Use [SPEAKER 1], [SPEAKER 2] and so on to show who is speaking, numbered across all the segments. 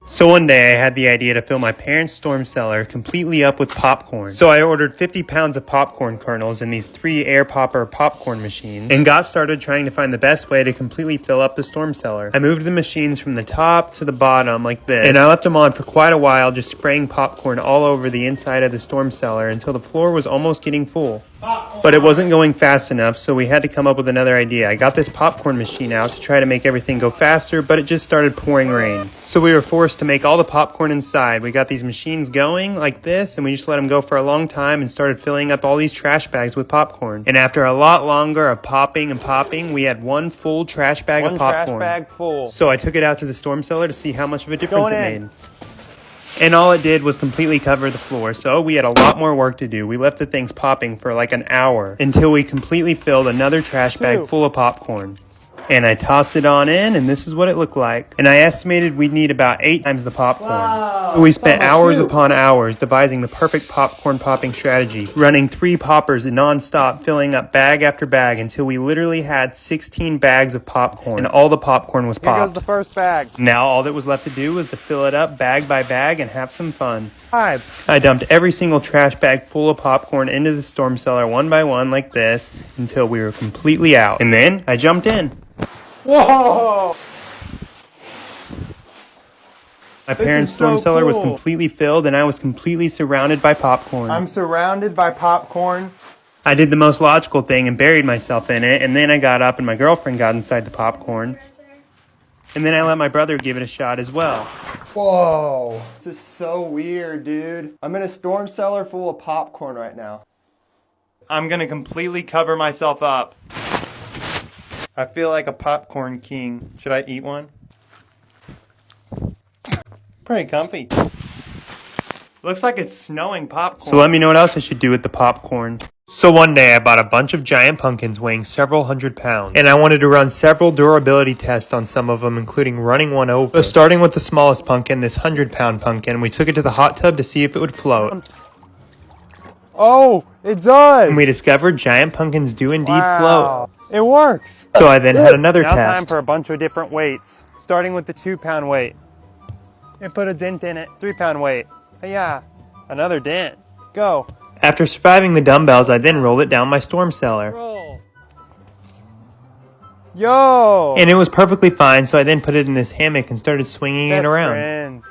[SPEAKER 1] So one day I had the idea to fill my parents' storm cellar completely up with popcorn. So I ordered 50 pounds of popcorn kernels in these 3 air popper popcorn machines and got started trying to find the best way to completely fill up the storm cellar. I moved the machines from the top to the bottom like this, and I left them on for quite a while, just spraying popcorn all over the inside of the storm cellar until the floor was almost getting full. But it wasn't going fast enough, so we had to come up with another idea. I got this popcorn machine out to try to make everything go faster, but it just started pouring rain. So we were forced to make all the popcorn inside. We got these machines going like this, and we just let them go for a long time and started filling up all these trash bags with popcorn. And after a lot longer of popping and popping, we had one full trash bag of popcorn.
[SPEAKER 2] One trash bag full.
[SPEAKER 1] So I took it out to the storm cellar to see how much of a difference it made. And all it did was completely cover the floor, so we had a lot more work to do. We left the things popping for like an hour until we completely filled another trash bag full of popcorn. And I tossed it on in, and this is what it looked like. And I estimated we'd need about 8 times the popcorn. Wow, we spent hours upon hours devising the perfect popcorn popping strategy, running 3 poppers non-stop, filling up bag after bag until we literally had 16 bags of popcorn, and all the popcorn was popped.
[SPEAKER 2] Here goes the first bag.
[SPEAKER 1] Now all that was left to do was to fill it up bag by bag and have some fun. I dumped every single trash bag full of popcorn into the storm cellar one by one like this until we were completely out. And then I jumped in.
[SPEAKER 2] Whoa!
[SPEAKER 1] My parents' storm cellar was completely filled, and I was completely surrounded by popcorn.
[SPEAKER 2] I'm surrounded by popcorn.
[SPEAKER 1] I did the most logical thing and buried myself in it, and then I got up and my girlfriend got inside the popcorn. And then I let my brother give it a shot as well.
[SPEAKER 2] Whoa! This is so weird, dude. I'm in a storm cellar full of popcorn right now.
[SPEAKER 1] I'm gonna completely cover myself up. I feel like a popcorn king. Should I eat one? Pretty comfy. Looks like it's snowing popcorn. So let me know what else I should do with the popcorn. So one day I bought a bunch of giant pumpkins weighing several hundred pounds, and I wanted to run several durability tests on some of them, including running one over. So starting with the smallest pumpkin, this 100-pound pumpkin, we took it to the hot tub to see if it would float.
[SPEAKER 2] Oh, it does!
[SPEAKER 1] And we discovered giant pumpkins do indeed float.
[SPEAKER 2] It works!
[SPEAKER 1] So I then had another test.
[SPEAKER 2] Now time for a bunch of different weights. Starting with the 2-pound weight. And put a dent in it. 3-pound weight. Yeah, another dent. Go.
[SPEAKER 1] After surviving the dumbbells, I then rolled it down my storm cellar.
[SPEAKER 2] Roll. Yo!
[SPEAKER 1] And it was perfectly fine, so I then put it in this hammock and started swinging it around.
[SPEAKER 2] Friends.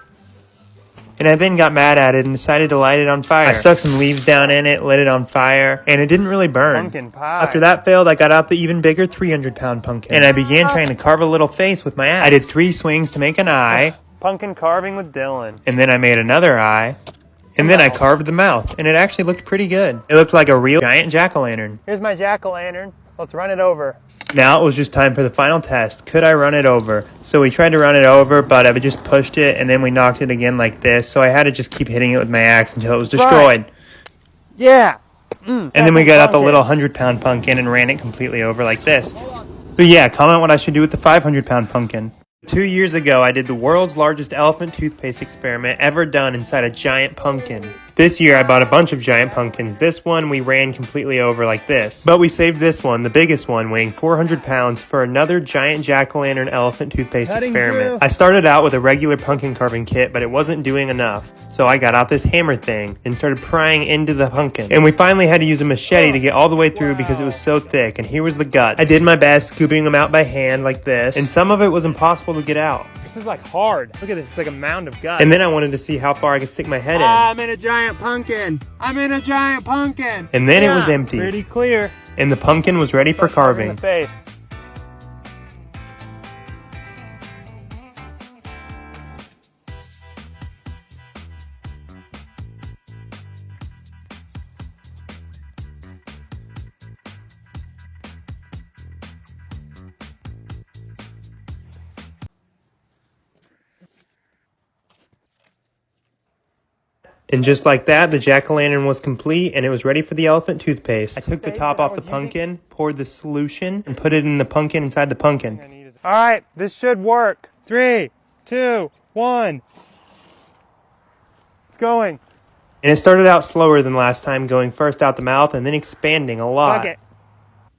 [SPEAKER 1] And I then got mad at it and decided to light it on fire. I stuck some leaves down in it, lit it on fire, and it didn't really burn.
[SPEAKER 2] Pumpkin pie.
[SPEAKER 1] After that failed, I got out the even bigger 300-pound pumpkin, and I began trying to carve a little face with my axe. I did 3 swings to make an eye.
[SPEAKER 2] Pumpkin carving with Dylan.
[SPEAKER 1] And then I made another eye. And then I carved the mouth, and it actually looked pretty good. It looked like a real giant jack-o'-lantern.
[SPEAKER 2] Here's my jack-o'-lantern. Let's run it over.
[SPEAKER 1] Now it was just time for the final test. Could I run it over? So we tried to run it over, but I just pushed it, and then we knocked it again like this. So I had to just keep hitting it with my axe until it was destroyed.
[SPEAKER 2] Yeah.
[SPEAKER 1] And then we got out the little 100-pound pumpkin and ran it completely over like this. So yeah, comment what I should do with the 500-pound pumpkin. 2 years ago, I did the world's largest elephant toothpaste experiment ever done inside a giant pumpkin. This year, I bought a bunch of giant pumpkins. This one we ran completely over like this. But we saved this one, the biggest one, weighing 400 pounds, for another giant jack-o'-lantern elephant toothpaste experiment. I started out with a regular pumpkin carving kit, but it wasn't doing enough. So I got out this hammer thing and started prying into the pumpkin. And we finally had to use a machete to get all the way through because it was so thick. And here was the guts. I did my best scooping them out by hand like this, and some of it was impossible to get out.
[SPEAKER 2] This is like hard. Look at this, it's like a mound of guts.
[SPEAKER 1] And then I wanted to see how far I could stick my head in.
[SPEAKER 2] I'm in a giant pumpkin. I'm in a giant pumpkin.
[SPEAKER 1] And then it was empty.
[SPEAKER 2] Pretty clear.
[SPEAKER 1] And the pumpkin was ready for carving.
[SPEAKER 2] In the face.
[SPEAKER 1] And just like that, the jack-o'-lantern was complete, and it was ready for the elephant toothpaste. I took the top off the pumpkin, poured the solution, and put it in the pumpkin inside the pumpkin.
[SPEAKER 2] All right, this should work. 3, 2, 1. It's going.
[SPEAKER 1] And it started out slower than last time, going first out the mouth and then expanding a lot.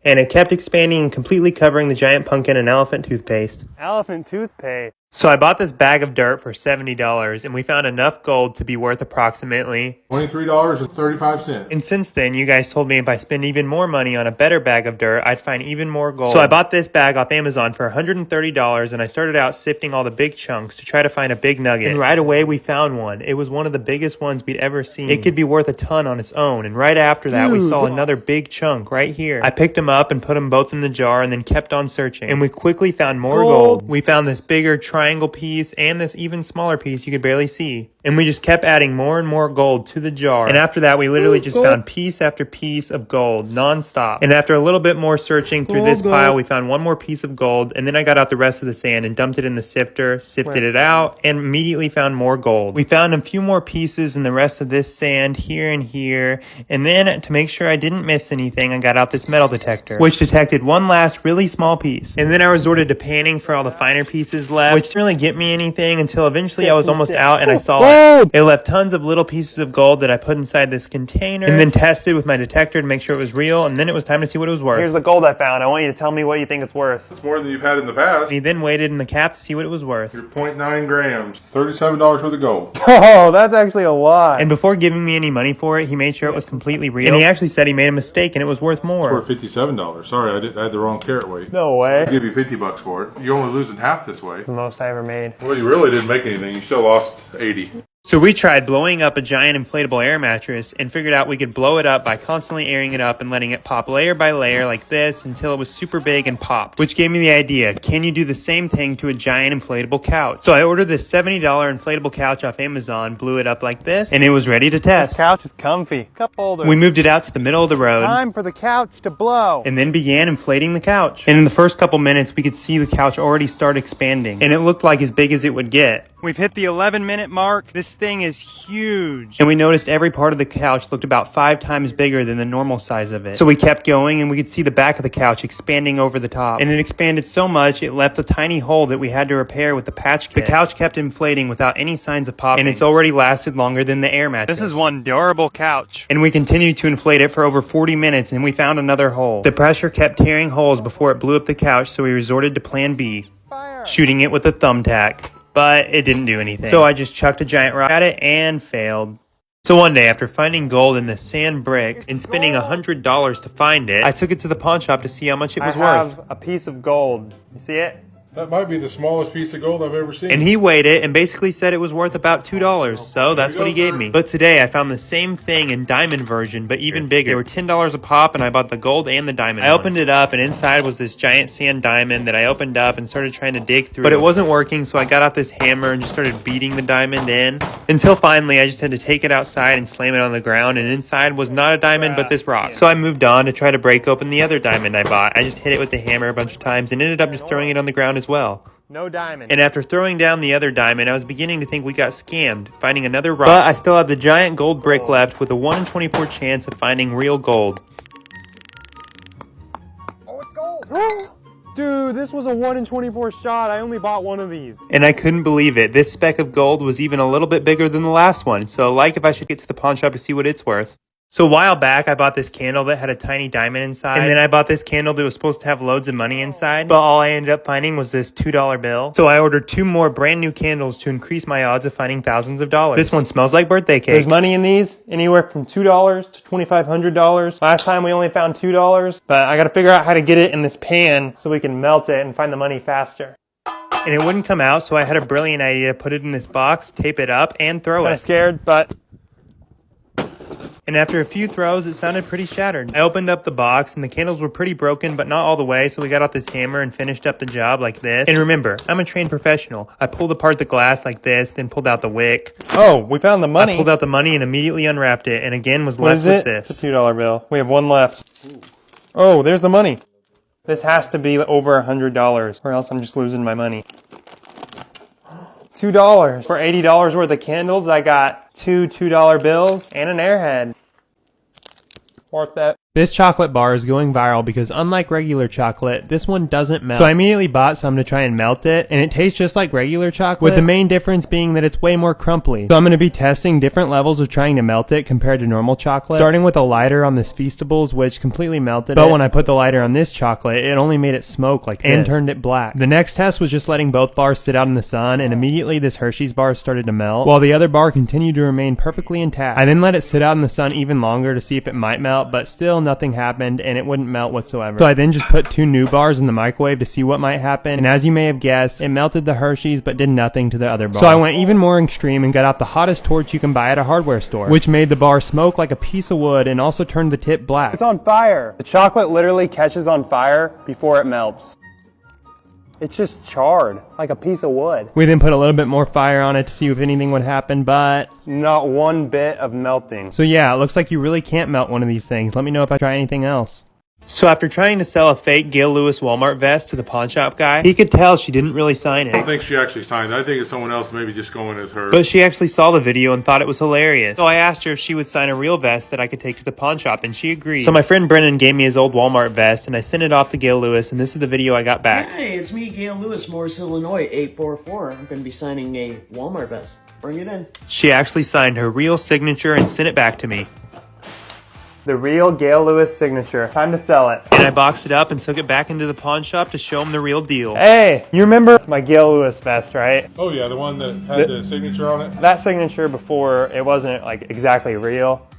[SPEAKER 1] And it kept expanding and completely covering the giant pumpkin and elephant toothpaste.
[SPEAKER 2] Elephant toothpaste.
[SPEAKER 1] So I bought this bag of dirt for $70 and we found enough gold to be worth approximately
[SPEAKER 3] $23.35.
[SPEAKER 1] And since then, you guys told me if I spend even more money on a better bag of dirt, I'd find even more gold. So I bought this bag off Amazon for $130 and I started out sifting all the big chunks to try to find a big nugget. And right away, we found one. It was one of the biggest ones we'd ever seen. It could be worth a ton on its own. And right after that, we saw another big chunk right here. I picked them up and put them both in the jar and then kept on searching. And we quickly found more gold. We found this bigger triangle piece and this even smaller piece you could barely see. And we just kept adding more and more gold to the jar. And after that, we literally just found piece after piece of gold nonstop. And after a little bit more searching through this pile, we found one more piece of gold. And then I got out the rest of the sand and dumped it in the sifter, sifted it out, and immediately found more gold. We found a few more pieces in the rest of this sand here and here. And then to make sure I didn't miss anything, I got out this metal detector, which detected one last really small piece. And then I resorted to panning for all the finer pieces left, which didn't really get me anything until eventually I was almost out and I saw it. It left tons of little pieces of gold that I put inside this container and then tested with my detector to make sure it was real, and then it was time to see what it was worth.
[SPEAKER 2] Here's the gold I found. I want you to tell me what you think it's worth.
[SPEAKER 3] It's more than you've had in the past.
[SPEAKER 1] He then waited in the cap to see what it was worth.
[SPEAKER 3] You're 0.9 grams. $37 worth of gold.
[SPEAKER 2] Oh, that's actually a lot.
[SPEAKER 1] And before giving me any money for it, he made sure it was completely real. And he actually said he made a mistake and it was worth more.
[SPEAKER 3] It's worth $57. Sorry, I had the wrong carat weight.
[SPEAKER 2] No way.
[SPEAKER 3] I'll give you $50 for it. You're only losing half this way.
[SPEAKER 2] The most I ever made.
[SPEAKER 3] Well, you really didn't make anything. You still lost 80.
[SPEAKER 1] So we tried blowing up a giant inflatable air mattress and figured out we could blow it up by constantly airing it up and letting it pop layer by layer like this until it was super big and popped, which gave me the idea, can you do the same thing to a giant inflatable couch? So I ordered this $70 inflatable couch off Amazon, blew it up like this, and it was ready to test.
[SPEAKER 2] This couch is comfy. Cup holder.
[SPEAKER 1] We moved it out to the middle of the road.
[SPEAKER 2] Time for the couch to blow.
[SPEAKER 1] And then began inflating the couch. And in the first couple minutes, we could see the couch already start expanding, and it looked like as big as it would get.
[SPEAKER 2] We've hit the 11-minute mark. This thing is huge.
[SPEAKER 1] And we noticed every part of the couch looked about 5 times bigger than the normal size of it. So we kept going and we could see the back of the couch expanding over the top. And it expanded so much, it left a tiny hole that we had to repair with the patch kit. The couch kept inflating without any signs of popping. And it's already lasted longer than the air mattress.
[SPEAKER 2] This is one durable couch.
[SPEAKER 1] And we continued to inflate it for over 40 minutes and we found another hole. The pressure kept tearing holes before it blew up the couch, so we resorted to plan B.
[SPEAKER 2] Fire.
[SPEAKER 1] Shooting it with a thumbtack. But it didn't do anything. So I just chucked a giant rock at it and failed. So one day, after finding gold in the sand brick and spending $100 to find it, I took it to the pawn shop to see how much it was worth.
[SPEAKER 2] I have a piece of gold. You see it?
[SPEAKER 3] That might be the smallest piece of gold I've ever seen.
[SPEAKER 1] And he weighed it and basically said it was worth about $2. So that's what he gave me. But today I found the same thing in diamond version, but even bigger. They were $10 a pop and I bought the gold and the diamond. I opened it up and inside was this giant sand diamond that I opened up and started trying to dig through. But it wasn't working, so I got out this hammer and just started beating the diamond in. Until finally I just had to take it outside and slam it on the ground, and inside was not a diamond but this rock. So I moved on to try to break open the other diamond I bought. I just hit it with the hammer a bunch of times and ended up just throwing it on the ground as well.
[SPEAKER 2] No diamond.
[SPEAKER 1] And after throwing down the other diamond, I was beginning to think we got scammed, finding another rock. But I still have the giant gold brick left with a 1 in 24 chance of finding real gold.
[SPEAKER 2] Oh, it's gold. Dude, this was a 1 in 24 shot. I only bought one of these.
[SPEAKER 1] And I couldn't believe it. This speck of gold was even a little bit bigger than the last one. So if I should get to the pawn shop to see what it's worth. So a while back, I bought this candle that had a tiny diamond inside. And then I bought this candle that was supposed to have loads of money inside. But all I ended up finding was this $2 bill. So I ordered 2 more brand new candles to increase my odds of finding thousands of dollars. This one smells like birthday cake.
[SPEAKER 2] There's money in these, anywhere from $2 to $2,500. Last time we only found $2, but I gotta figure out how to get it in this pan so we can melt it and find the money faster.
[SPEAKER 1] And it wouldn't come out, so I had a brilliant idea to put it in this box, tape it up, and throw it.
[SPEAKER 2] Kinda scared, but...
[SPEAKER 1] And after a few throws, it sounded pretty shattered. I opened up the box and the candles were pretty broken, but not all the way, so we got out this hammer and finished up the job like this. And remember, I'm a trained professional. I pulled apart the glass like this, then pulled out the wick.
[SPEAKER 2] Oh, we found the money.
[SPEAKER 1] I pulled out the money and immediately unwrapped it, and again was left with this.
[SPEAKER 2] It's a $2 bill. We have one left. Oh, there's the money. This has to be over $100, or else I'm just losing my money. $2. For $80 worth of candles, I got 2 $2 bills and an airhead. Worth that. This chocolate bar is going viral because unlike regular chocolate, this one doesn't melt. So I immediately bought some to try and melt it, and it tastes just like regular chocolate, with the main difference being that it's way more crumply. So I'm going to be testing different levels of trying to melt it compared to normal chocolate, starting with a lighter on this Feastables, which completely melted it. When I put the lighter on this chocolate, it only made it smoke like this and turned it black. The next test was just letting both bars sit out in the sun, and immediately this Hershey's bar started to melt, while the other bar continued to remain perfectly intact. I then let it sit out in the sun even longer to see if it might melt, but still nothing happened and it wouldn't melt whatsoever. So I then just put 2 new bars in the microwave to see what might happen, and as you may have guessed, it melted the Hershey's but did nothing to the other bar. So I went even more extreme and got out the hottest torch you can buy at a hardware store, which made the bar smoke like a piece of wood and also turned the tip black. It's on fire! The chocolate literally catches on fire before it melts. It's just charred, like a piece of wood. We then put a little bit more fire on it to see if anything would happen, but not one bit of melting. So yeah, it looks like you really can't melt one of these things. Let me know if I try anything else.
[SPEAKER 1] So after trying to sell a fake Gail Lewis Walmart vest to the pawn shop guy, he could tell she didn't really sign
[SPEAKER 3] I don't
[SPEAKER 1] it.
[SPEAKER 3] think she actually signed it. I think it's someone else maybe just going as her.
[SPEAKER 1] But she actually saw the video and thought it was hilarious. So I asked her if she would sign a real vest that I could take to the pawn shop, and she agreed. So my friend Brennan gave me his old Walmart vest, and I sent it off to Gail Lewis, and this is the video I got back.
[SPEAKER 4] Hey, it's me, Gail Lewis, Morris, Illinois, 844. I'm going to be signing a Walmart vest. Bring it in.
[SPEAKER 1] She actually signed her real signature and sent it back to me.
[SPEAKER 2] The real Gail Lewis signature. Time to sell it.
[SPEAKER 1] And I boxed it up and took it back into the pawn shop to show him the real deal.
[SPEAKER 2] Hey, you remember my Gail Lewis vest, right?
[SPEAKER 3] Oh yeah, the one that had the signature on it?
[SPEAKER 2] That signature before, it wasn't like exactly real.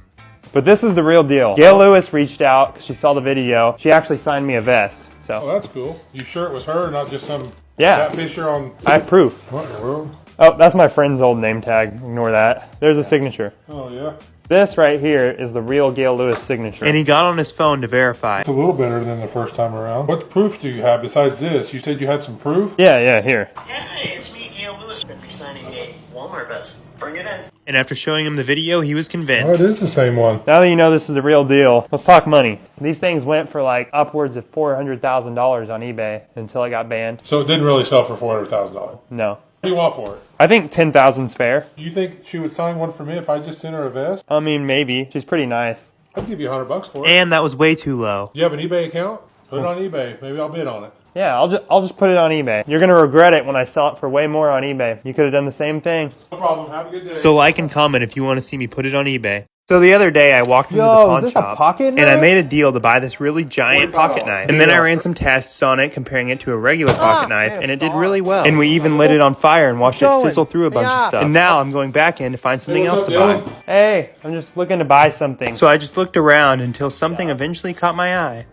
[SPEAKER 2] But this is the real deal. Gail Lewis reached out because she saw the video. She actually signed me a vest. So.
[SPEAKER 3] Oh, that's cool. You sure it was her, not just some catfisher on...
[SPEAKER 2] I have proof.
[SPEAKER 3] What in the world?
[SPEAKER 2] Oh, that's my friend's old name tag. Ignore that. There's a signature.
[SPEAKER 3] Oh yeah.
[SPEAKER 2] This right here is the real Gail Lewis signature.
[SPEAKER 1] And he got on his phone to verify.
[SPEAKER 3] It's a little better than the first time around. What proof do you have besides this? You said you had some proof?
[SPEAKER 2] Yeah, here.
[SPEAKER 4] Hey, it's me, Gail Lewis. I'm going to be signing a Walmart vest. Bring it in.
[SPEAKER 1] And after showing him the video, he was
[SPEAKER 3] Oh,
[SPEAKER 1] convinced.
[SPEAKER 3] it is the same one.
[SPEAKER 2] Now that you know this is the real deal, let's talk money. These things went for like upwards of $400,000 on eBay until it got banned.
[SPEAKER 3] So it didn't really sell for $400,000.
[SPEAKER 2] No.
[SPEAKER 3] What do you want for it?
[SPEAKER 2] I think 10,000's fair.
[SPEAKER 3] You think she would sign one for me if I just sent her a vest?
[SPEAKER 2] I mean, maybe. She's pretty nice.
[SPEAKER 3] I'd give you $100 for it.
[SPEAKER 1] And that was way too low.
[SPEAKER 3] You have an eBay account? Put it on eBay. Maybe I'll bid on it.
[SPEAKER 2] Yeah, I'll just put it on eBay. You're gonna regret it when I sell it for way more on eBay. You could have done the same thing.
[SPEAKER 3] No problem. Have a good day.
[SPEAKER 1] So like and comment if you want to see me put it on eBay. So the other day I walked into the
[SPEAKER 2] Yo,
[SPEAKER 1] pawn
[SPEAKER 2] is this a
[SPEAKER 1] shop
[SPEAKER 2] pocket
[SPEAKER 1] and I
[SPEAKER 2] knife?
[SPEAKER 1] made a deal to buy this really giant pocket knife. And then I
[SPEAKER 2] Yeah.
[SPEAKER 1] ran some tests on it comparing it to a regular pocket knife
[SPEAKER 2] man,
[SPEAKER 1] and it did
[SPEAKER 2] sorry.
[SPEAKER 1] really well. And we even lit it on fire and watched it
[SPEAKER 2] going?
[SPEAKER 1] sizzle through a bunch of stuff. And now I'm going back in to find something
[SPEAKER 3] Hey, what's
[SPEAKER 1] else
[SPEAKER 3] up,
[SPEAKER 1] to buy.
[SPEAKER 3] Dylan?
[SPEAKER 2] Hey, I'm just looking to buy something.
[SPEAKER 1] So I just looked around until something eventually caught my eye.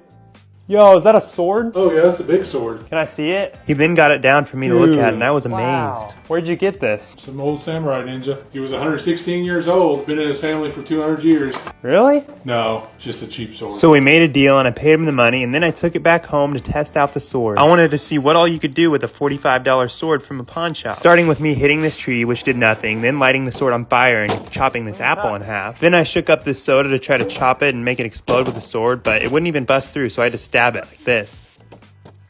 [SPEAKER 2] Yo, is that a sword?
[SPEAKER 3] Oh yeah, that's a big sword.
[SPEAKER 2] Can I see it?
[SPEAKER 1] He then got it down for me to look at and I was amazed.
[SPEAKER 2] Wow. Where'd you get this?
[SPEAKER 3] Some old samurai ninja. He was 116 years old. Been in his family for 200 years.
[SPEAKER 2] Really?
[SPEAKER 3] No, just a cheap sword.
[SPEAKER 1] So we made a deal and I paid him the money and then I took it back home to test out the sword. I wanted to see what all you could do with a $45 sword from a pawn shop. Starting with me hitting this tree, which did nothing, then lighting the sword on fire and chopping this apple in half. Then I shook up this soda to try to chop it and make it explode with the sword, but it wouldn't even bust through, so I had to stab it like this.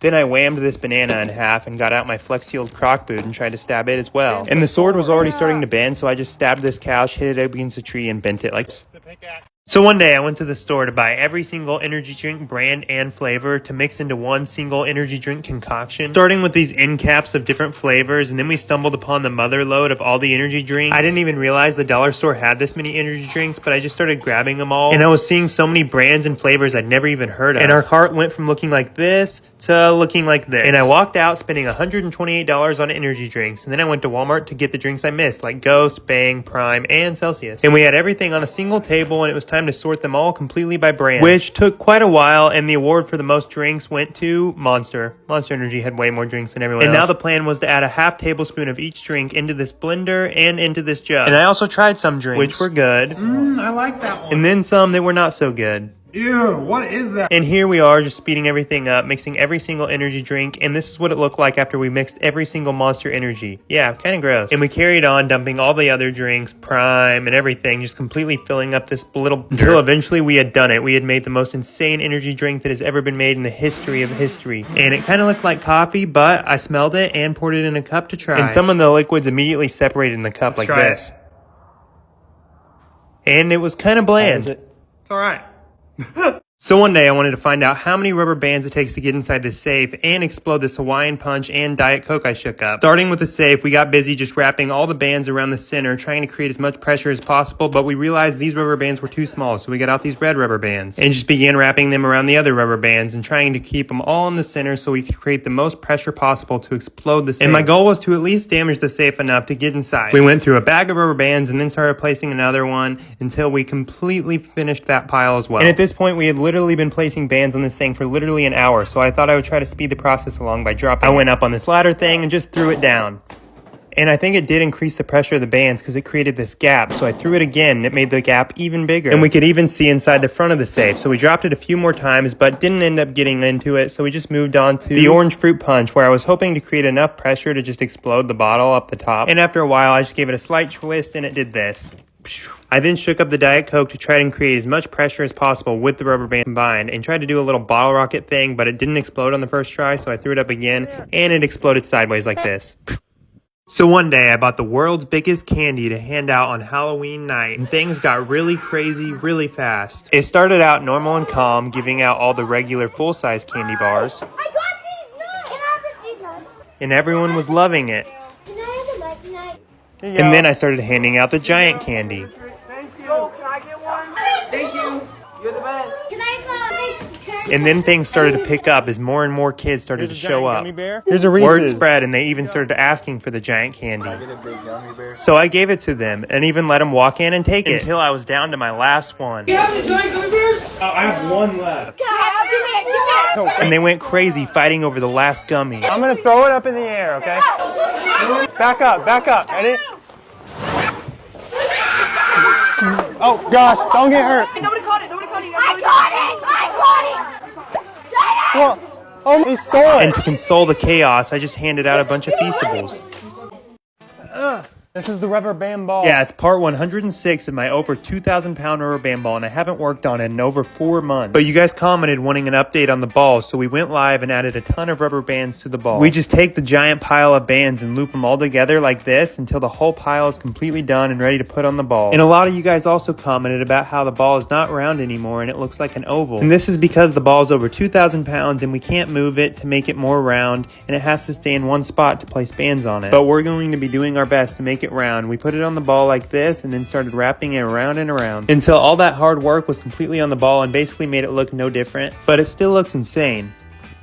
[SPEAKER 1] Then I whammed this banana in half and got out my flex-sealed Croc boot and tried to stab it as well. And the sword was already starting to bend, so I just stabbed this couch, hit it up against a tree, and bent it like... So one day I went to the store to buy every single energy drink brand and flavor to mix into one single energy drink concoction. Starting with these end caps of different flavors, and then we stumbled upon the mother load of all the energy drinks. I didn't even realize the dollar store had this many energy drinks, but I just started grabbing them all. And I was seeing so many brands and flavors I'd never even heard of. And our cart went from looking like this to looking like this. And I walked out spending $128 on energy drinks. And then I went to Walmart to get the drinks I missed, like Ghost, Bang, Prime, and Celsius. And we had everything on a single table, and it was time to sort them all completely by brand, which took quite a while, and the award for the most drinks went to Monster. Monster Energy had way more drinks than everyone else. And now the plan was to add a half tablespoon of each drink into this blender and into this jug. And I also tried some drinks, which were good.
[SPEAKER 5] I like that one.
[SPEAKER 1] And then some that were not so good.
[SPEAKER 5] Ew, what is that?
[SPEAKER 1] And here we are just speeding everything up, mixing every single energy drink, and this is what it looked like after we mixed every single Monster Energy. Yeah, kind of gross. And we carried on, dumping all the other drinks, Prime, and everything, just completely filling up this little... Until eventually we had done it. We had made the most insane energy drink that has ever been made in the history of history. And it kind of looked like coffee, but I smelled it and poured it in a cup to try. And some of the liquids immediately separated in the cup like this. And it was kind of bland.
[SPEAKER 5] It's all right.
[SPEAKER 1] So one day I wanted to find out how many rubber bands it takes to get inside this safe and explode this Hawaiian Punch and Diet Coke I shook up. Starting with the safe, we got busy just wrapping all the bands around the center, trying to create as much pressure as possible, but we realized these rubber bands were too small, so we got out these red rubber bands and just began wrapping them around the other rubber bands and trying to keep them all in the center so we could create the most pressure possible to explode the safe. And my goal was to at least damage the safe enough to get inside. We went through a bag of rubber bands and then started placing another one until we completely finished that pile as well. And at this point, we had literally been placing bands on this thing for literally an hour, so I thought I would try to speed the process along by dropping. I went up on this ladder thing and just threw it down. And I think it did increase the pressure of the bands because it created this gap. So I threw it again and it made the gap even bigger. And we could even see inside the front of the safe. So we dropped it a few more times but didn't end up getting into it. So we just moved on to the orange fruit punch, where I was hoping to create enough pressure to just explode the bottle up the top. And after a while I just gave it a slight twist and it did this. I then shook up the Diet Coke to try and create as much pressure as possible with the rubber band combined and tried to do a little bottle rocket thing, but it didn't explode on the first try, so I threw it up again and it exploded sideways like this. So one day I bought the world's biggest candy to hand out on Halloween night, and things got really crazy really fast. It started out normal and calm, giving out all the regular full-size candy bars.
[SPEAKER 6] I got these nuts! Can I have these nuts?
[SPEAKER 1] And everyone was loving it.
[SPEAKER 6] Can I have a nut tonight?
[SPEAKER 1] And then I started handing out the giant candy.
[SPEAKER 7] Thank you. Can I get one?
[SPEAKER 4] Thank you.
[SPEAKER 7] You're the best.
[SPEAKER 6] Can I go next turn?
[SPEAKER 1] And then things started to pick up as more and more kids started to show up.
[SPEAKER 2] Here's a
[SPEAKER 1] Word
[SPEAKER 2] Reese's.
[SPEAKER 1] spread and they even started asking for the giant candy.
[SPEAKER 7] Get a big gummy bear.
[SPEAKER 1] So I gave it to them and even let them walk in and take it until I was down to my last one.
[SPEAKER 5] You have any giant gummy bears?
[SPEAKER 2] I have one left.
[SPEAKER 6] Can I have it?
[SPEAKER 1] And they went crazy fighting over the last gummy.
[SPEAKER 2] I'm gonna throw it up in the air, okay? Back up, ready? Oh gosh, don't get hurt.
[SPEAKER 7] Nobody caught it. Nobody caught it.
[SPEAKER 6] I got it!
[SPEAKER 2] Well, oh, he stole
[SPEAKER 1] And
[SPEAKER 2] it.
[SPEAKER 1] to console the chaos, I just handed out a bunch of Feastables.
[SPEAKER 2] This is the rubber band ball.
[SPEAKER 1] Yeah, it's part 106 of my over 2,000 pound rubber band ball, and I haven't worked on it in over 4 months. But you guys commented wanting an update on the ball, so we went live and added a ton of rubber bands to the ball. We just take the giant pile of bands and loop them all together like this until the whole pile is completely done and ready to put on the ball. And a lot of you guys also commented about how the ball is not round anymore and it looks like an oval. And this is because the ball is over 2,000 pounds and we can't move it to make it more round, and it has to stay in one spot to place bands on it. But we're going to be doing our best to make it round. We put it on the ball like this and then started wrapping it around and around until all that hard work was completely on the ball and basically made it look no different, but it still looks insane.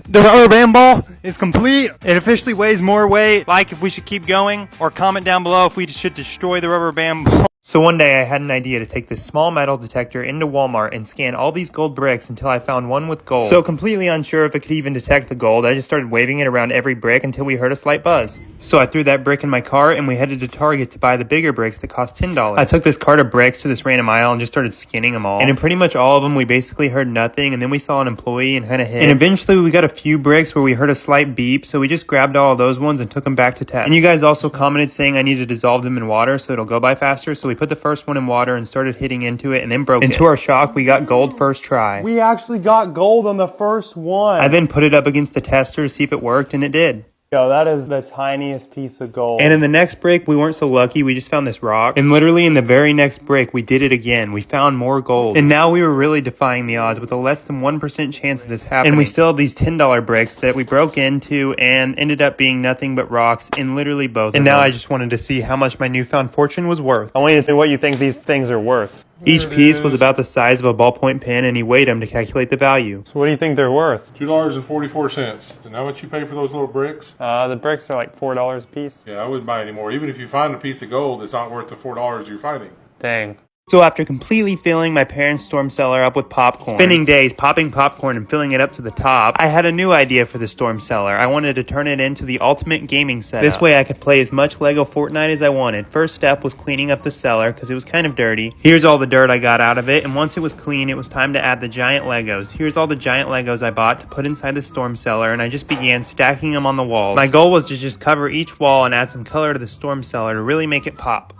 [SPEAKER 2] The rubber band ball is complete. It officially weighs more weight. Like if we should keep going, or comment down below if we should destroy the rubber band ball.
[SPEAKER 1] So one day I had an idea to take this small metal detector into Walmart and scan all these gold bricks until I found one with gold. So completely unsure if it could even detect the gold, I just started waving it around every brick until we heard a slight buzz. So I threw that brick in my cart and we headed to Target to buy the bigger bricks that cost $10. I took this cart of bricks to this random aisle and just started scanning them all. And in pretty much all of them we basically heard nothing, and then we saw an employee and kind of hid. And eventually we got a few bricks where we heard a slight beep, so we just grabbed all of those ones and took them back to test. And you guys also commented saying I need to dissolve them in water so it'll go by faster, so we put the first one in water and started hitting into it and then broke it. And to our shock, we got gold first try.
[SPEAKER 2] We actually got gold on the first one.
[SPEAKER 1] I then put it up against the tester to see if it worked, and it did.
[SPEAKER 2] Yo, that is the tiniest piece of gold.
[SPEAKER 1] And in the next brick, we weren't so lucky. We just found this rock. And literally in the very next brick, we did it again. We found more gold. And now we were really defying the odds with a less than 1% chance of this happening. And we still have these $10 bricks that we broke into and ended up being nothing but rocks in literally both of them. And now I just wanted to see how much my newfound fortune was worth.
[SPEAKER 2] I want you to say what you think these things are worth.
[SPEAKER 1] Each piece was about the size of a ballpoint pen, and he weighed them to calculate the value.
[SPEAKER 2] So what do you think they're worth?
[SPEAKER 3] $2.44. And how much you pay for those little bricks?
[SPEAKER 2] The bricks are like $4 a piece.
[SPEAKER 3] Yeah, I wouldn't buy any more. Even if you find a piece of gold, it's not worth the $4 you're fighting.
[SPEAKER 2] Dang.
[SPEAKER 1] So after completely filling my parents' storm cellar up with popcorn, spending days popping popcorn and filling it up to the top, I had a new idea for the storm cellar. I wanted to turn it into the ultimate gaming setup. This way I could play as much Lego Fortnite as I wanted. First step was cleaning up the cellar because it was kind of dirty. Here's all the dirt I got out of it, and once it was clean, it was time to add the giant Legos. Here's all the giant Legos I bought to put inside the storm cellar, and I just began stacking them on the walls. My goal was to just cover each wall and add some color to the storm cellar to really make it pop.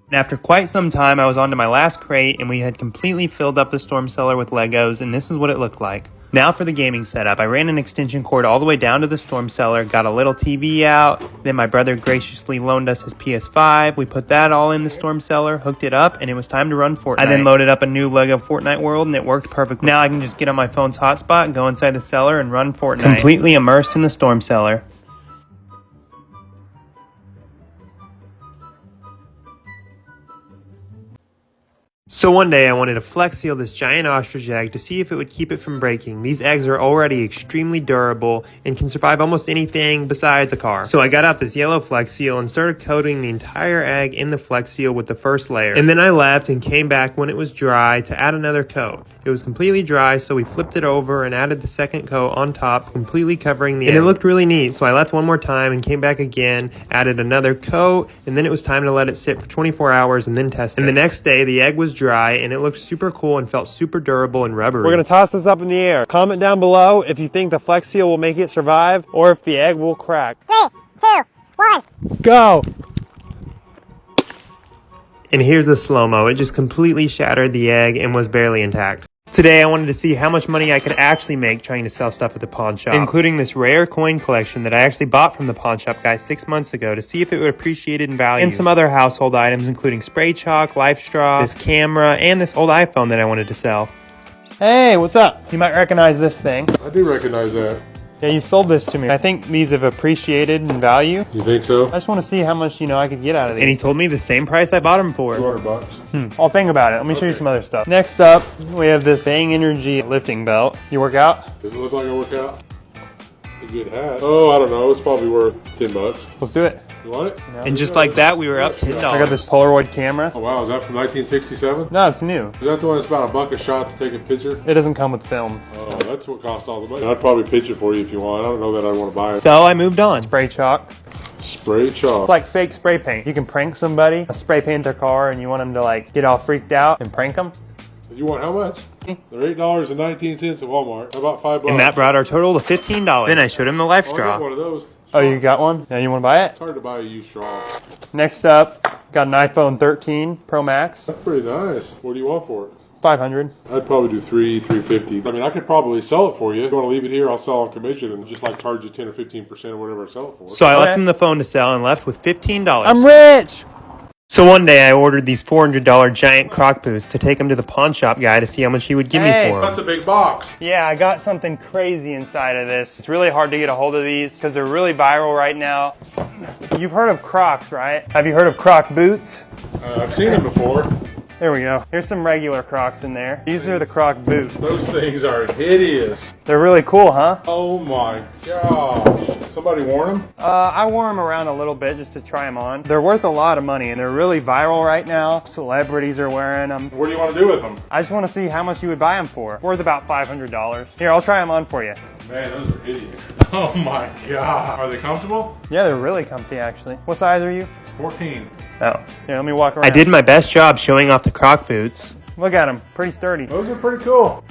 [SPEAKER 1] And after quite some time, I was on to my last crate, and we had completely filled up the storm cellar with Legos, and this is what it looked like. Now for the gaming setup. I ran an extension cord all the way down to the storm cellar, got a little TV out, then my brother graciously loaned us his PS5. We put that all in the storm cellar, hooked it up, and it was time to run Fortnite. I then loaded up a new Lego Fortnite world and it worked perfectly. Now I can just get on my phone's hotspot, go inside the cellar, and run Fortnite. Completely immersed in the storm cellar. So one day I wanted to flex seal this giant ostrich egg to see if it would keep it from breaking. These eggs are already extremely durable and can survive almost anything besides a car. So I got out this yellow flex seal and started coating the entire egg in the flex seal with the first layer. And then I left and came back when it was dry to add another coat. It was completely dry, so we flipped it over and added the second coat on top, completely covering the egg. And it looked really neat, so I left one more time and came back again, added another coat, and then it was time to let it sit for 24 hours and then test it. And the next day, the egg was dry, and it looked super cool and felt super durable and rubbery.
[SPEAKER 2] We're gonna toss this up in the air. Comment down below if you think the flex seal will make it survive or if the egg will crack.
[SPEAKER 6] 3, 2, 1.
[SPEAKER 2] Go!
[SPEAKER 1] And here's the slow-mo. It just completely shattered the egg and was barely intact. Today I wanted to see how much money I could actually make trying to sell stuff at the pawn shop, including this rare coin collection that I actually bought from the pawn shop guy 6 months ago to see if it would appreciate in value, and some other household items including spray chalk, life straw, this camera, and this old iPhone that I wanted to sell.
[SPEAKER 2] Hey, what's up? You might recognize this thing.
[SPEAKER 3] I do recognize that.
[SPEAKER 2] Yeah, you sold this to me. I think these have appreciated in value.
[SPEAKER 3] You think so?
[SPEAKER 2] I just want to see how much, I could get out of these.
[SPEAKER 1] And he told me the same price I bought them for.
[SPEAKER 3] $200.
[SPEAKER 2] I'll think about it. Let me show you some other stuff. Next up, we have this Bang Energy lifting belt. You work out?
[SPEAKER 3] Does it look like I work out? A good hat. Oh, I don't know. It's probably worth $10.
[SPEAKER 2] Let's do it.
[SPEAKER 3] You want it?
[SPEAKER 1] And just like that, we were up $10.
[SPEAKER 2] I got this Polaroid camera.
[SPEAKER 3] Oh wow, is that from 1967?
[SPEAKER 2] No, it's new.
[SPEAKER 3] Is that the one that's about $1 a shot to take a picture?
[SPEAKER 2] It doesn't come with film.
[SPEAKER 3] Oh, that's what costs all the money. I'd probably pitch it for you if you want. I don't know that I'd want to buy it.
[SPEAKER 1] So I moved on.
[SPEAKER 2] Spray chalk.
[SPEAKER 3] Spray chalk.
[SPEAKER 2] It's like fake spray paint. You can prank somebody, spray paint their car, and you want them to get all freaked out and prank them.
[SPEAKER 3] You want how much? They're $8.19 at Walmart. How about $5?
[SPEAKER 1] And that brought our total to $15. Then I showed him the life
[SPEAKER 3] Oh, I got
[SPEAKER 1] straw.
[SPEAKER 3] one of those.
[SPEAKER 2] Oh, you got one? Yeah, you want to buy it?
[SPEAKER 3] It's hard to buy a used straw.
[SPEAKER 2] Next up, got an iPhone 13 Pro Max.
[SPEAKER 3] That's pretty nice. What do you want for it?
[SPEAKER 2] 500.
[SPEAKER 3] I'd probably do $350. I mean, I could probably sell it for you. If you want to leave it here, I'll sell on commission and just charge you 10 or 15% or whatever I sell it for.
[SPEAKER 1] So I left
[SPEAKER 2] Okay.
[SPEAKER 1] him the phone to sell and left with $15.
[SPEAKER 2] I'm rich!
[SPEAKER 1] So one day I ordered these $400 giant Croc boots to take them to the pawn shop guy to see how much he would give me for them.
[SPEAKER 3] That's a big box.
[SPEAKER 2] Yeah, I got something crazy inside of this. It's really hard to get a hold of these because they're really viral right now. You've heard of Crocs, right? Have you heard of Croc boots?
[SPEAKER 3] I've seen them before.
[SPEAKER 2] There we go. Here's some regular Crocs in there. These are the Croc boots.
[SPEAKER 3] Those things are hideous.
[SPEAKER 2] They're really cool, huh?
[SPEAKER 3] Oh my gosh. Somebody worn them?
[SPEAKER 2] I wore them around a little bit just to try them on. They're worth a lot of money and they're really viral right now. Celebrities are wearing them.
[SPEAKER 3] What do you want to do with them?
[SPEAKER 2] I just want to see how much you would buy them for. Worth about $500. Here, I'll try them on for you.
[SPEAKER 3] Man, those are hideous. Oh my god. Are they comfortable?
[SPEAKER 2] Yeah, they're really comfy actually. What size are you?
[SPEAKER 3] 14.
[SPEAKER 2] Oh, here, let me walk around.
[SPEAKER 1] I did my best job showing off the Croc boots.
[SPEAKER 2] Look at them, pretty sturdy.
[SPEAKER 3] Those are pretty cool.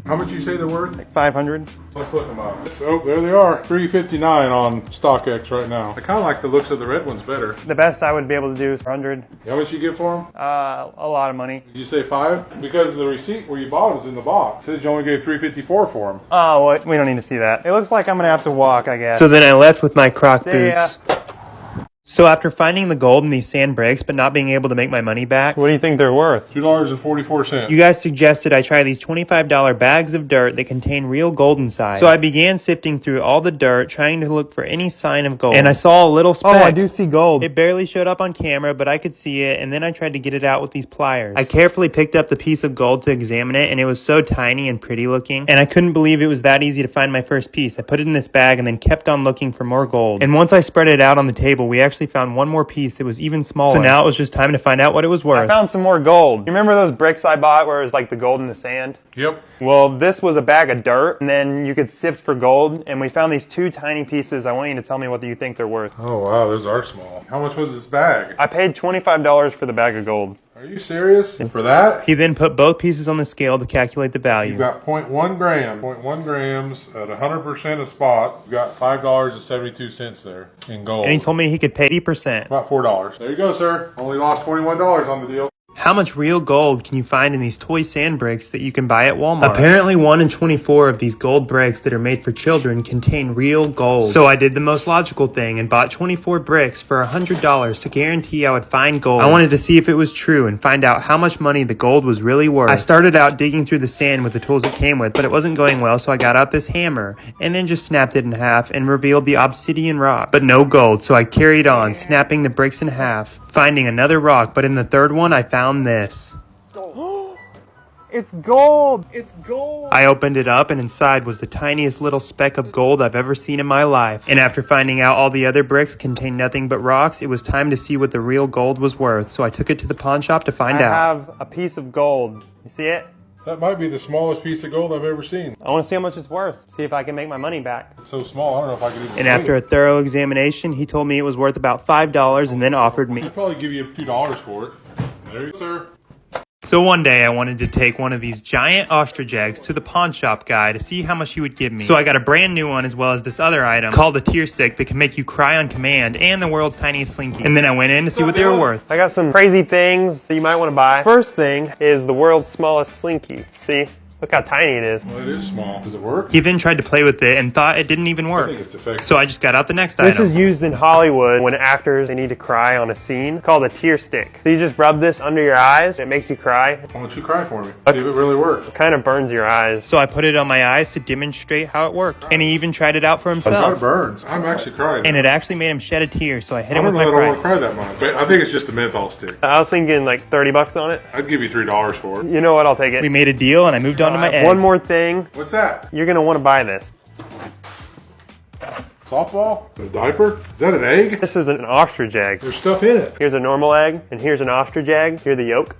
[SPEAKER 3] How much you say they're worth?
[SPEAKER 2] Like 500.
[SPEAKER 3] Let's look them up. Oh, there they are. $359 on StockX right now. I kind of like the looks of the red ones better.
[SPEAKER 2] The best I would be able to do is 100.
[SPEAKER 3] How much you get for them?
[SPEAKER 2] A lot of money.
[SPEAKER 3] Did you say 5? Because the receipt where you bought it is in the box. It says you only gave $354 for them.
[SPEAKER 2] Oh, what? We don't need to see that. It looks like I'm gonna have to walk, I guess.
[SPEAKER 1] So then I left with my Croc
[SPEAKER 2] See ya.
[SPEAKER 1] boots. So after finding the gold in these sand bricks but not being able to make my money back,
[SPEAKER 2] What do you think they're worth?
[SPEAKER 3] $2.44.
[SPEAKER 1] you guys suggested I try these $25 bags of dirt that contain real gold inside. So I began sifting through all the dirt, trying to look for any sign of gold. And I saw a little speck.
[SPEAKER 2] Oh, I do see gold.
[SPEAKER 1] It barely showed up on camera, but I could see it, and then I tried to get it out with these pliers. I carefully picked up the piece of gold to examine it, and it was so tiny and pretty looking, and I couldn't believe it was that easy to find my first piece. I put it in this bag and then kept on looking for more gold. And once I spread it out on the table, we actually found one more piece that was even smaller. So now it was just time to find out what it was
[SPEAKER 2] I
[SPEAKER 1] worth.
[SPEAKER 2] found some more gold. You remember those bricks I bought where it was like the gold in the sand?
[SPEAKER 3] Yep.
[SPEAKER 2] Well, this was a bag of dirt, and then you could sift for gold, and we found these two tiny pieces. I want you to tell me what you think they're worth.
[SPEAKER 3] Oh wow, those are small. How much was this bag?
[SPEAKER 2] I paid $25 for the bag of gold.
[SPEAKER 3] Are you serious? For that?
[SPEAKER 1] He then put both pieces on the scale to calculate the value.
[SPEAKER 3] You got 0.1 gram. 0.1 grams at 100% a spot. You got $5.72 there in gold.
[SPEAKER 1] And he told me he could pay 80%.
[SPEAKER 3] About $4. There you go, sir. Only lost $21 on the deal.
[SPEAKER 1] How much real gold can you find in these toy sand bricks that you can buy at Walmart? Apparently 1 in 24 of these gold bricks that are made for children contain real gold. So I did the most logical thing and bought 24 bricks for $100 to guarantee I would find gold. I wanted to see if it was true and find out how much money the gold was really worth. I started out digging through the sand with the tools it came with, but it wasn't going well, so I got out this hammer and then just snapped it in half and revealed the obsidian rock. But no gold, so I carried on, snapping the bricks in half, finding another rock, but in the third one I found this.
[SPEAKER 2] It's gold! It's gold!
[SPEAKER 1] I opened it up and inside was the tiniest little speck of gold I've ever seen in my life. And after finding out all the other bricks contained nothing but rocks, it was time to see what the real gold was worth. So I took it to the pawn shop to find out.
[SPEAKER 2] I have a piece of gold. You see it?
[SPEAKER 3] That might be the smallest piece of gold I've ever seen.
[SPEAKER 2] I want to see how much it's worth. See if I can make my money back.
[SPEAKER 3] It's so small, I don't know if I can even.
[SPEAKER 1] And after a thorough examination, he told me it was worth about $5 and then offered me.
[SPEAKER 3] I'd probably give you $2 for it. There you go, sir.
[SPEAKER 1] So one day I wanted to take one of these giant ostrich eggs to the pawn shop guy to see how much he would give me. So I got a brand new one as well as this other item called a tear stick that can make you cry on command and the world's tiniest slinky. And then I went in to see what they were worth.
[SPEAKER 2] I got some crazy things that you might want to buy. First thing is the world's smallest slinky. See? Look how tiny it is.
[SPEAKER 3] Well, it is small. Does it work?
[SPEAKER 1] He then tried to play with it and thought it didn't even
[SPEAKER 3] I
[SPEAKER 1] work.
[SPEAKER 3] think it's defective.
[SPEAKER 1] So I just got out the next
[SPEAKER 2] This
[SPEAKER 1] item.
[SPEAKER 2] is used in Hollywood when actors, they need to cry on a scene. It's called a tear stick. So you just rub this under your eyes. It makes you cry. It
[SPEAKER 3] Why don't you cry for me? See if it really works.
[SPEAKER 2] kind of burns your eyes.
[SPEAKER 1] So I put it on my eyes to demonstrate how it worked. And he even tried it out for
[SPEAKER 3] It
[SPEAKER 1] himself.
[SPEAKER 3] burns. I'm actually crying.
[SPEAKER 1] And it actually made him shed a tear, so I hit
[SPEAKER 3] I
[SPEAKER 1] him
[SPEAKER 3] don't
[SPEAKER 1] with
[SPEAKER 3] know
[SPEAKER 1] my
[SPEAKER 3] that I want
[SPEAKER 1] price.
[SPEAKER 3] to cry that much. But I think it's just a menthol stick.
[SPEAKER 2] I was thinking like 30 bucks on it.
[SPEAKER 3] I'd give you $3 for it.
[SPEAKER 2] You know what? I'll take it.
[SPEAKER 1] We made a deal and I moved on to my egg.
[SPEAKER 2] One more thing.
[SPEAKER 3] What's that?
[SPEAKER 2] You're going to want to buy this.
[SPEAKER 3] Softball? A diaper? Is that an egg?
[SPEAKER 2] This is an ostrich egg.
[SPEAKER 3] There's stuff in it.
[SPEAKER 2] Here's a normal egg, and here's an ostrich egg. Here's the yolk.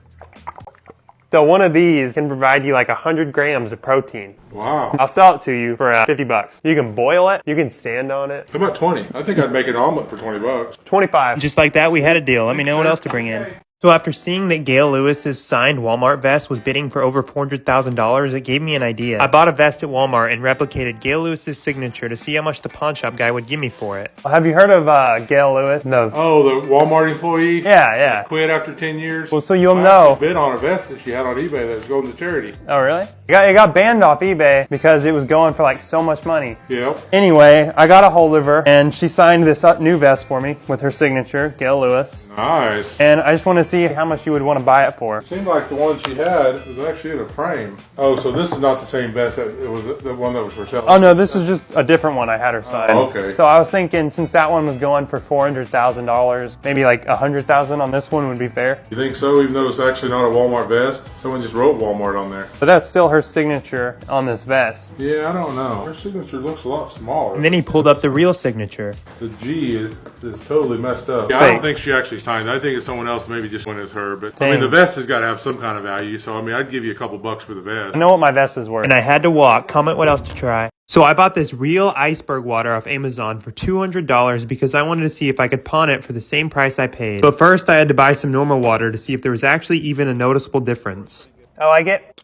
[SPEAKER 2] So one of these can provide you like 100 grams of protein.
[SPEAKER 3] Wow.
[SPEAKER 2] I'll sell it to you for 50 bucks. You can boil it. You can stand on it.
[SPEAKER 3] How about 20? I think I'd make an omelet for 20 bucks.
[SPEAKER 2] 25.
[SPEAKER 1] Just like that, we had a deal. Let me know what else to bring in. So after seeing that Gail Lewis's signed Walmart vest was bidding for over $400,000, it gave me an idea. I bought a vest at Walmart and replicated Gail Lewis's signature to see how much the pawn shop guy would give me for it.
[SPEAKER 2] Have you heard of Gail Lewis? No.
[SPEAKER 3] Oh, the Walmart employee?
[SPEAKER 2] Yeah.
[SPEAKER 3] Quit after 10 years?
[SPEAKER 2] Well, so you'll
[SPEAKER 3] I
[SPEAKER 2] know.
[SPEAKER 3] actually bid on a vest that she had on eBay that was going to charity.
[SPEAKER 2] Oh, really? It got banned off eBay because it was going for like so much money.
[SPEAKER 3] Yep.
[SPEAKER 2] Anyway, I got a hold of her and she signed this new vest for me with her signature, Gail Lewis.
[SPEAKER 3] Nice.
[SPEAKER 2] And I just want to see how much you would want to buy it for.
[SPEAKER 3] Seemed like the one she had was actually in a frame. Oh, so this is not the same vest that it was the one that was for sale.
[SPEAKER 2] Oh no, this is just a different one I had her sign.
[SPEAKER 3] Oh, okay.
[SPEAKER 2] So I was thinking since that one was going for $400,000, maybe like $100,000 on this one would be fair.
[SPEAKER 3] You think so? Even though it's actually not a Walmart vest, someone just wrote Walmart on there.
[SPEAKER 2] But that's still her signature on this vest.
[SPEAKER 3] Yeah, I don't know. Her signature looks a lot smaller.
[SPEAKER 1] And then he pulled up the real signature.
[SPEAKER 3] The G is totally messed up. Yeah, I don't think she actually signed it. I think it's someone else maybe just went as her. But I mean, the vest has got to have some kind of value. So I mean, I'd give you a couple bucks for the vest.
[SPEAKER 2] I know what my vest is worth.
[SPEAKER 1] And I had to walk. Comment what else to try. So I bought this real Iceberg water off Amazon for $200 because I wanted to see if I could pawn it for the same price I paid. But first I had to buy some normal water to see if there was actually even a noticeable difference.
[SPEAKER 2] I like it.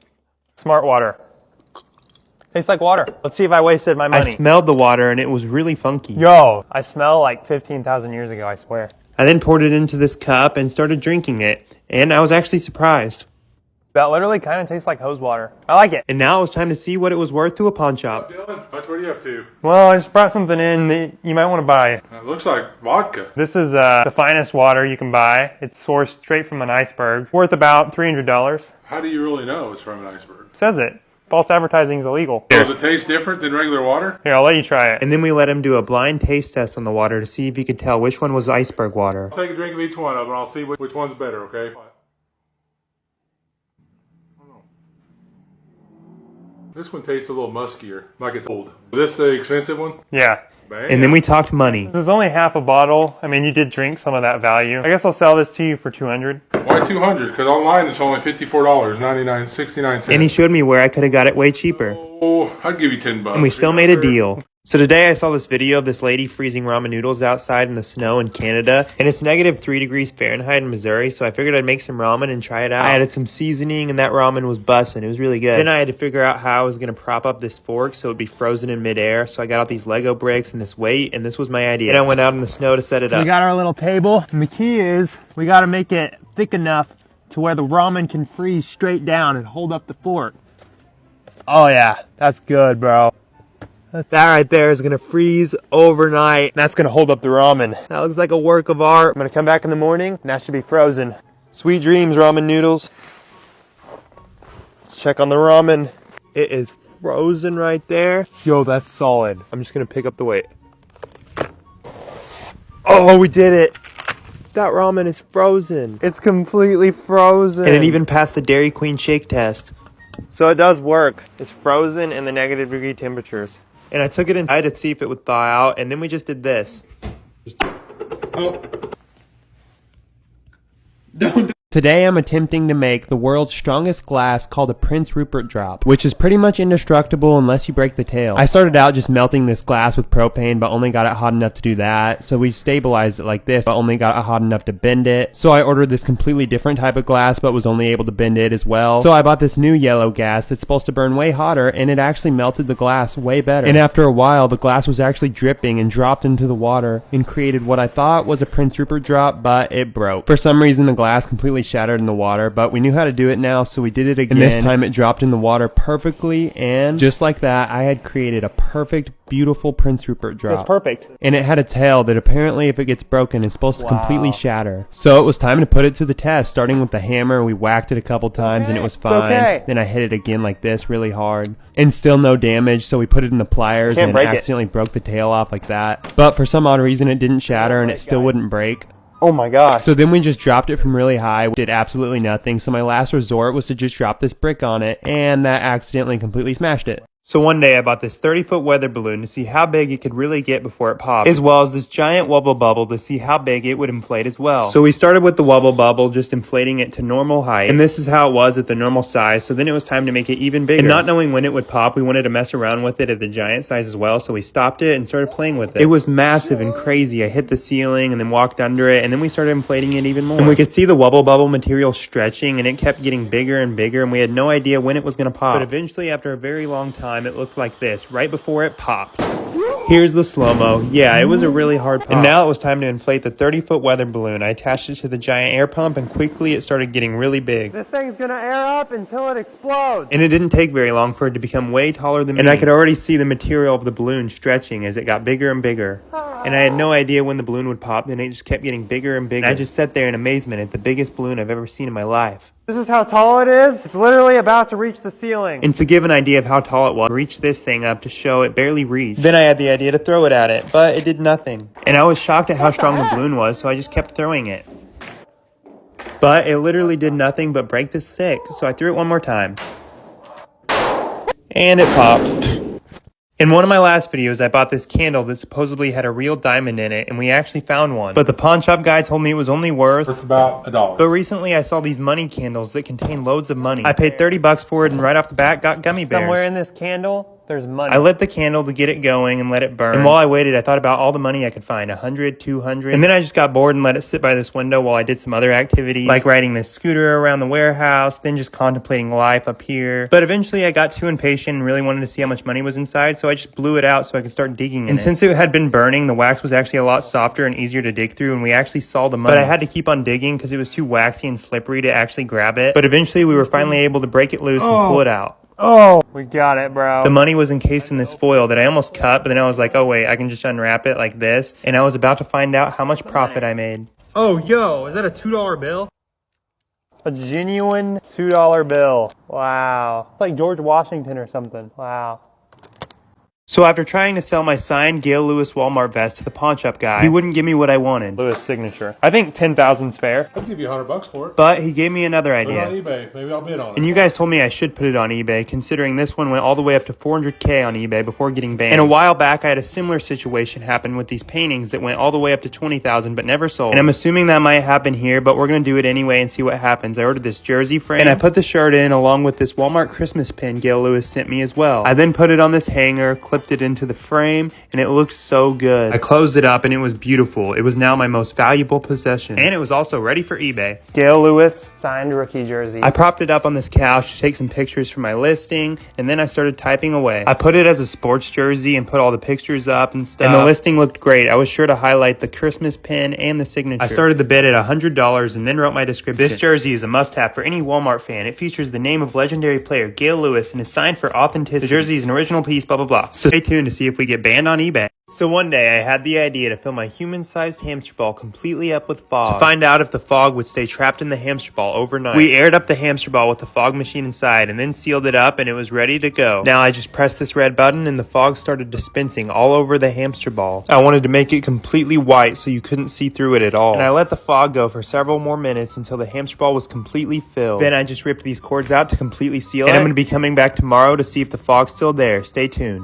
[SPEAKER 2] Smart water. Tastes like water. Let's see if I wasted my money.
[SPEAKER 1] I smelled the water and it was really funky.
[SPEAKER 2] Yo, I smell like 15,000 years ago, I swear.
[SPEAKER 1] I then poured it into this cup and started drinking it. And I was actually surprised.
[SPEAKER 2] That literally kind of tastes like hose water. I like it.
[SPEAKER 1] And now it was time to see what it was worth to a pawn shop.
[SPEAKER 3] Dylan, what are you up to?
[SPEAKER 2] Well, I just brought something in that you might want to buy.
[SPEAKER 3] It looks like vodka.
[SPEAKER 2] This is the finest water you can buy. It's sourced straight from an iceberg. Worth about $300.
[SPEAKER 3] How do you really know it's from an iceberg?
[SPEAKER 2] Says it. False advertising is illegal.
[SPEAKER 3] Does it taste different than regular water?
[SPEAKER 2] Here, I'll let you try it.
[SPEAKER 1] And then we let him do a blind taste test on the water to see if he could tell which one was iceberg water.
[SPEAKER 3] I'll take a drink of each one of them and I'll see which one's better, okay? This one tastes a little muskier, like it's old. Is this the expensive one?
[SPEAKER 2] Yeah.
[SPEAKER 3] Bam.
[SPEAKER 1] And then we talked money.
[SPEAKER 2] This is only half a bottle. I mean, you did drink some of that value. I guess I'll sell this to you for $200.
[SPEAKER 3] Why 200? Because online it's only $54.69.
[SPEAKER 1] And he showed me where I could have got it way cheaper.
[SPEAKER 3] Oh, I'd give you $10.
[SPEAKER 1] And we still made a deal. So today I saw this video of this lady freezing ramen noodles outside in the snow in Canada. And it's negative 3 degrees Fahrenheit in Missouri. So I figured I'd make some ramen and try it out. I added some seasoning and that ramen was bussin'. It was really good. Then I had to figure out how I was going to prop up this fork so it would be frozen in midair. So I got out these Lego bricks and this weight. And this was my idea. And I went out in the snow to set it up.
[SPEAKER 2] We got our little table. And the key is we got to make it thick enough to where the ramen can freeze straight down and hold up the fork. Oh yeah, that's good, bro. That right there is gonna freeze overnight. That's gonna hold up the ramen. That looks like a work of art. I'm gonna come back in the morning and that should be frozen. Sweet dreams, ramen noodles. Let's check on the ramen. It is frozen right there. Yo, that's solid. I'm just gonna pick up the weight. Oh, we did it. That ramen is frozen. It's completely frozen. And it even passed the Dairy Queen shake test. So it does work. It's frozen in the negative degree temperatures. And I took it inside to see if it would thaw out, and then we just did this. Today I'm attempting to make the world's strongest glass called a Prince Rupert drop, which is pretty much indestructible unless you break the tail. I started out just melting this glass with propane, but only got it hot enough to do that. So we stabilized it like this, but only got it hot enough to bend it. So I ordered this completely different type of glass, but was only able to bend it as well. So I bought this new yellow gas that's supposed to burn way hotter, and it actually melted the glass way better. And after a while, the glass was actually dripping and dropped into the water and created what I thought was a Prince Rupert drop, but it broke. For some reason, the glass completely shattered in the water, but we knew how to do it now, so we did it again. And this time it dropped in the water perfectly, and just like that, I had created a perfect, beautiful Prince Rupert drop.
[SPEAKER 1] It's perfect.
[SPEAKER 2] And it had a tail that apparently, if it gets broken, is supposed to completely shatter. So it was time to put it to the test. Starting with the hammer, we whacked it a couple times, and it was fine. Then I hit it again like this, really hard, and still no damage. So we put it in the pliers and accidentally broke the tail off like that. But for some odd reason, it didn't shatter, and it still wouldn't break.
[SPEAKER 1] Oh my gosh.
[SPEAKER 2] So then we just dropped it from really high. We did absolutely nothing. So my last resort was to just drop this brick on it, and that accidentally completely smashed it.
[SPEAKER 1] So one day I bought this 30-foot weather balloon to see how big it could really get before it popped, as well as this giant wubble bubble to see how big it would inflate as well. So we started with the wubble bubble, just inflating it to normal height, and this is how it was at the normal size. So then it was time to make it even bigger. And not knowing when it would pop, we wanted to mess around with it at the giant size as well, so we stopped it and started playing with it. It was massive and crazy. I hit the ceiling and then walked under it, and then we started inflating it even more. And we could see the wubble bubble material stretching, and it kept getting bigger and bigger, and we had no idea when it was going to pop. But eventually, after a very long time, it looked like this right before it popped. Here's the slow-mo. Yeah, it was a really hard pop. And now it was time to inflate the 30-foot weather balloon. I attached it to the giant air pump, and quickly it started getting really big.
[SPEAKER 2] This thing's gonna air up until it explodes.
[SPEAKER 1] And it didn't take very long for it to become way taller than me. And I could already see the material of the balloon stretching as it got bigger and bigger. And I had no idea when the balloon would pop, and it just kept getting bigger and bigger. And I just sat there in amazement at the biggest balloon I've ever seen in my life.
[SPEAKER 2] This is how tall it is. It's literally about to reach the ceiling.
[SPEAKER 1] And to give an idea of how tall it was, I reached this thing up to show it barely reached. Then I had the idea to throw it at it, but it did nothing. And I was shocked at how strong the balloon was, so I just kept throwing it. But it literally did nothing but break the stick, so I threw it one more time. And it popped. In one of my last videos, I bought this candle that supposedly had a real diamond in it, and we actually found one. But the pawn shop guy told me it was only worth
[SPEAKER 3] about $1.
[SPEAKER 1] But recently I saw these money candles that contain loads of money. I paid 30 bucks for it, and right off the bat got gummy bears.
[SPEAKER 2] Somewhere in this candle, there's money.
[SPEAKER 1] I lit the candle to get it going and let it burn. And while I waited, I thought about all the money I could find, 100, 200. And then I just got bored and let it sit by this window while I did some other activities, like riding this scooter around the warehouse, then just contemplating life up here. But eventually I got too impatient and really wanted to see how much money was inside, so I just blew it out so I could start digging in it. And since it had been burning, the wax was actually a lot softer and easier to dig through, and we actually saw the money. But I had to keep on digging because it was too waxy and slippery to actually grab it. But eventually we were finally able to break it loose and pull it out.
[SPEAKER 2] Oh, we got it, bro.
[SPEAKER 1] The money was encased in this foil that I almost cut, but then I was like, oh wait, I can just unwrap it like this. And I was about to find out how much profit I made.
[SPEAKER 2] Oh, yo, is that a $2 bill? A genuine $2 bill. Wow. It's like George Washington or something. Wow.
[SPEAKER 1] So after trying to sell my signed Gail Lewis Walmart vest to the pawn shop guy, he wouldn't give me what I wanted.
[SPEAKER 2] Lewis signature. I think 10,000's fair.
[SPEAKER 3] I'll give you $100 for it.
[SPEAKER 1] But he gave me another
[SPEAKER 3] Put it on
[SPEAKER 1] idea.
[SPEAKER 3] eBay. Maybe I'll bid on it.
[SPEAKER 1] And you guys told me I should put it on eBay, considering this one went all the way up to 400K on eBay before getting banned. And a while back, I had a similar situation happen with these paintings that went all the way up to 20,000 but never sold. And I'm assuming that might happen here, but we're going to do it anyway and see what happens. I ordered this jersey frame, and I put the shirt in along with this Walmart Christmas pin Gail Lewis sent me as well. I then put it on this hanger, clipped clipped it into the frame, and it looked so good. I closed it up and it was beautiful. It was now my most valuable possession. And it was also ready for eBay. Gail Lewis, signed rookie jersey. I propped it up on this couch to take some pictures for my listing, and then I started typing away. I put it as a sports jersey and put all the pictures up and stuff. And the listing looked great. I was sure to highlight the Christmas pin and the signature. I started the bid at $100 and then wrote my description. This jersey is a must-have for any Walmart fan. It features the name of legendary player Gail Lewis and is signed for authenticity. The jersey is an original piece, blah, blah, blah. So stay tuned to see if we get banned on eBay. So one day I had the idea to fill my human-sized hamster ball completely up with fog to find out if the fog would stay trapped in the hamster ball overnight. We aired up the hamster ball with the fog machine inside and then sealed it up and it was ready to go. Now I just pressed this red button and the fog started dispensing all over the hamster ball. I wanted to make it completely white so you couldn't see through it at all. And I let the fog go for several more minutes until the hamster ball was completely filled. Then I just ripped these cords out to completely seal it. And I'm going to be coming back tomorrow to see if the fog's still there. Stay tuned.